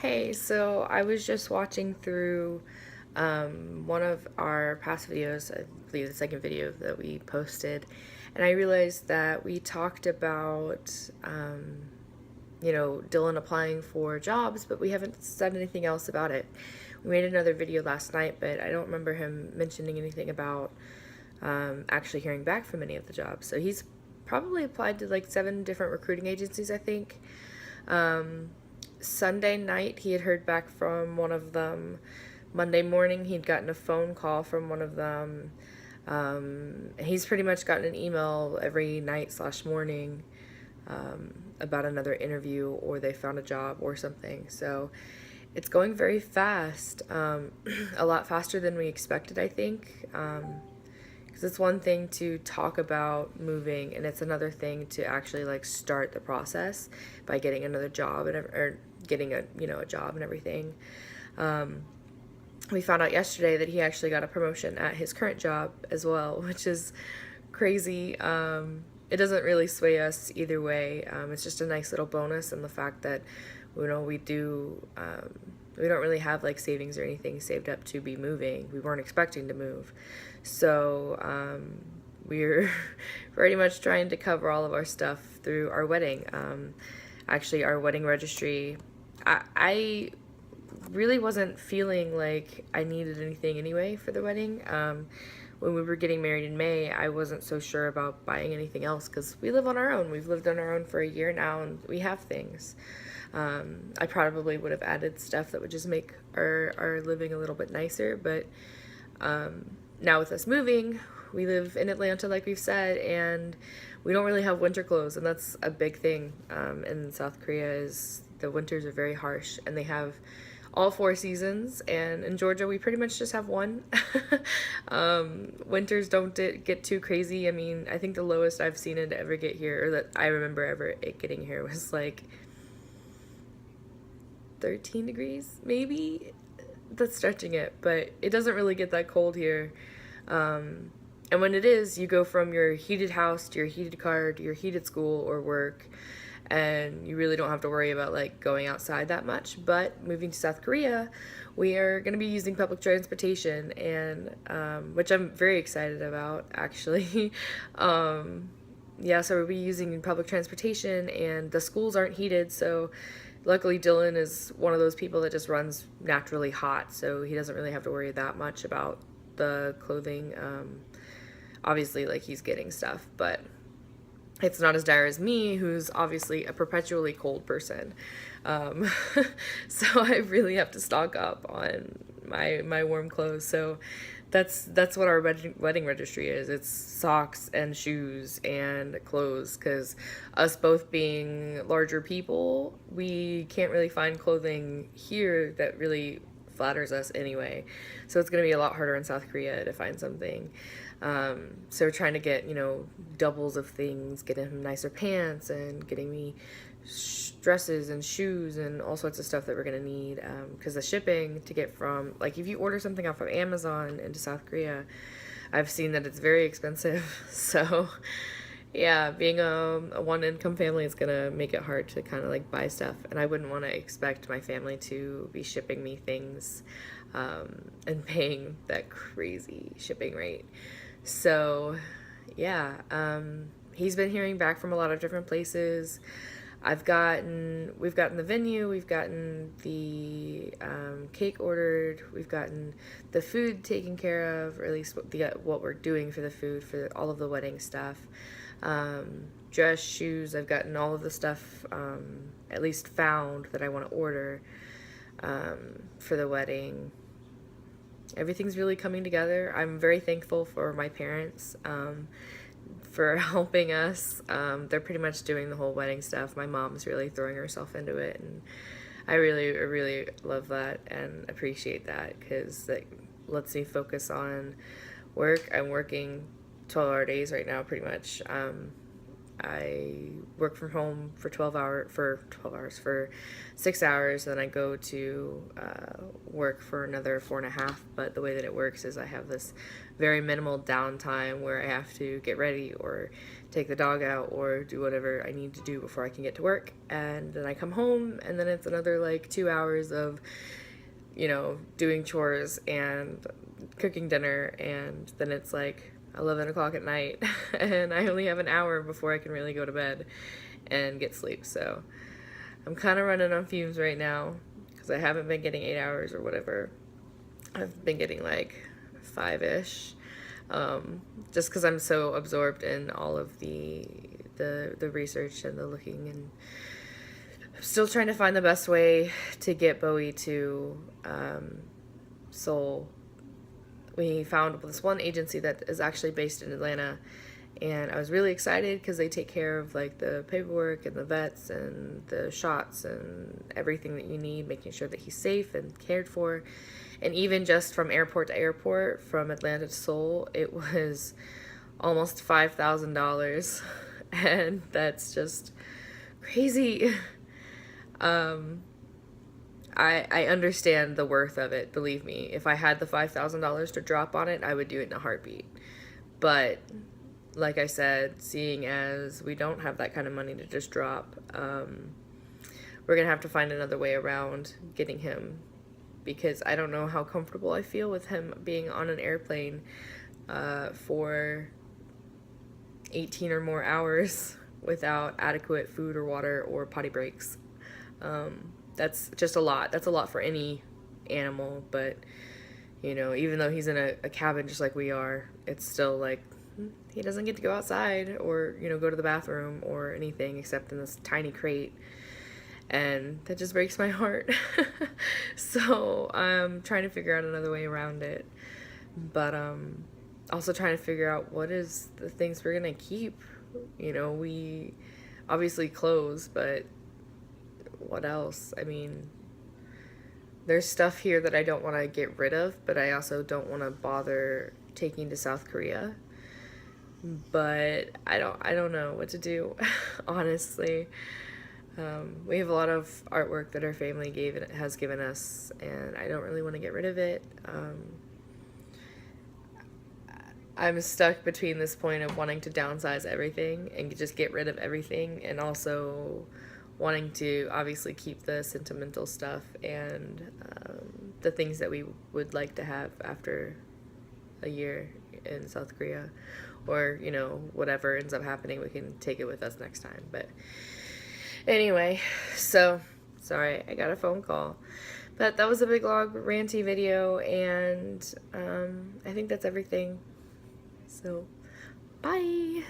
Hey, so I was just watching through one of our past videos, I believe the second video that we posted, and I realized that we talked about, Dylan applying for jobs, but we haven't said anything else about it. We made another video last night, but I don't remember him mentioning anything about actually hearing back from any of the jobs. So he's probably applied to like 7 different recruiting agencies, I think. Sunday night, he had heard back from one of them. Monday morning, he'd gotten a phone call from one of them. He's pretty much gotten an email every night/morning about another interview, or they found a job or something. So it's going very fast, a lot faster than we expected, I think. Because it's one thing to talk about moving, and it's another thing to actually like start the process by getting another job or getting a job and everything. We found out yesterday that he actually got a promotion at his current job as well, which is crazy. It doesn't really sway us either way. It's just a nice little bonus, and the fact that we don't really have like savings or anything saved up to be moving. We weren't expecting to move, so we're pretty much trying to cover all of our stuff through our wedding. Actually, our wedding registry, I really wasn't feeling like I needed anything anyway for the wedding. When we were getting married in May, I wasn't so sure about buying anything else because we live on our own. We've lived on our own for a year now, and we have things. I probably would have added stuff that would just make our living a little bit nicer, but now with us moving, we live in Atlanta, like we've said, and we don't really have winter clothes, and that's a big thing in South Korea. Is the winters are very harsh, and they have all 4 seasons, and in Georgia we pretty much just have one. Winters don't get too crazy. I mean, I think the lowest I've seen it ever get here, or that I remember ever it getting here, was like 13 degrees, maybe. That's stretching it, but it doesn't really get that cold here. And when it is, you go from your heated house to your heated car to your heated school or work, and you really don't have to worry about like going outside that much. But moving to South Korea, we are going to be using public transportation, and which I'm very excited about, actually. Yeah, so we'll be using public transportation, and the schools aren't heated, so luckily Dylan is one of those people that just runs naturally hot, so he doesn't really have to worry that much about the clothing. Obviously, like, he's getting stuff, but it's not as dire as me, who's obviously a perpetually cold person. So I really have to stock up on my warm clothes. So that's what our wedding registry is. It's socks and shoes and clothes, because us both being larger people, we can't really find clothing here that really flatters us anyway. So it's going to be a lot harder in South Korea to find something. So we're trying to get, doubles of things, getting him nicer pants and getting me dresses and shoes and all sorts of stuff that we're going to need. Because the shipping to get from, like, if you order something off of Amazon into South Korea, I've seen that it's very expensive. So yeah, being a one-income family is gonna make it hard to kind of like buy stuff, and I wouldn't want to expect my family to be shipping me things and paying that crazy shipping rate. So yeah, he's been hearing back from a lot of different places. We've gotten the venue, we've gotten the cake ordered, we've gotten the food taken care of, or at least what we're doing for the food for all of the wedding stuff. Dress, shoes, I've gotten all of the stuff at least found that I want to order for the wedding. Everything's really coming together. I'm very thankful for my parents for helping us. They're pretty much doing the whole wedding stuff. My mom's really throwing herself into it, and I really love that and appreciate that, because that lets me focus on work. I'm working 12-hour days right now, pretty much. I work from home for 6 hours, then I go to work for another 4.5. But the way that it works is I have this very minimal downtime where I have to get ready or take the dog out or do whatever I need to do before I can get to work. And then I come home, and then it's another like 2 hours of, you know, doing chores and cooking dinner, and then it's like 11 o'clock at night and I only have an hour before I can really go to bed and get sleep. So I'm kind of running on fumes right now because I haven't been getting 8 hours or whatever. I've been getting like 5-ish, just because I'm so absorbed in all of the research and the looking, and still trying to find the best way to get Bowie to Seoul. We found this one agency that is actually based in Atlanta, and I was really excited because they take care of like the paperwork and the vets and the shots and everything that you need, making sure that he's safe and cared for. And even just from airport to airport, from Atlanta to Seoul, it was almost $5,000, and that's just crazy. I understand the worth of it, believe me. If I had the $5,000 to drop on it, I would do it in a heartbeat. But like I said, seeing as we don't have that kind of money to just drop, we're gonna have to find another way around getting him, because I don't know how comfortable I feel with him being on an airplane for 18 or more hours without adequate food or water or potty breaks. That's just a lot. That's a lot for any animal, but, you know, even though he's in a cabin just like we are, it's still like he doesn't get to go outside or, you know, go to the bathroom or anything except in this tiny crate, and that just breaks my heart. So I'm trying to figure out another way around it, but also trying to figure out what is the things we're gonna keep. You know, we obviously clothes, but what else? I mean, there's stuff here that I don't want to get rid of, but I also don't want to bother taking to South Korea. But I don't know what to do, honestly. We have a lot of artwork that our family has given us, and I don't really want to get rid of it. I'm stuck between this point of wanting to downsize everything and just get rid of everything, and also wanting to obviously keep the sentimental stuff and the things that we would like to have after a year in South Korea, or, you know, whatever ends up happening, we can take it with us next time. But anyway, so sorry, I got a phone call, but that was a big long ranty video, and I think that's everything. So bye.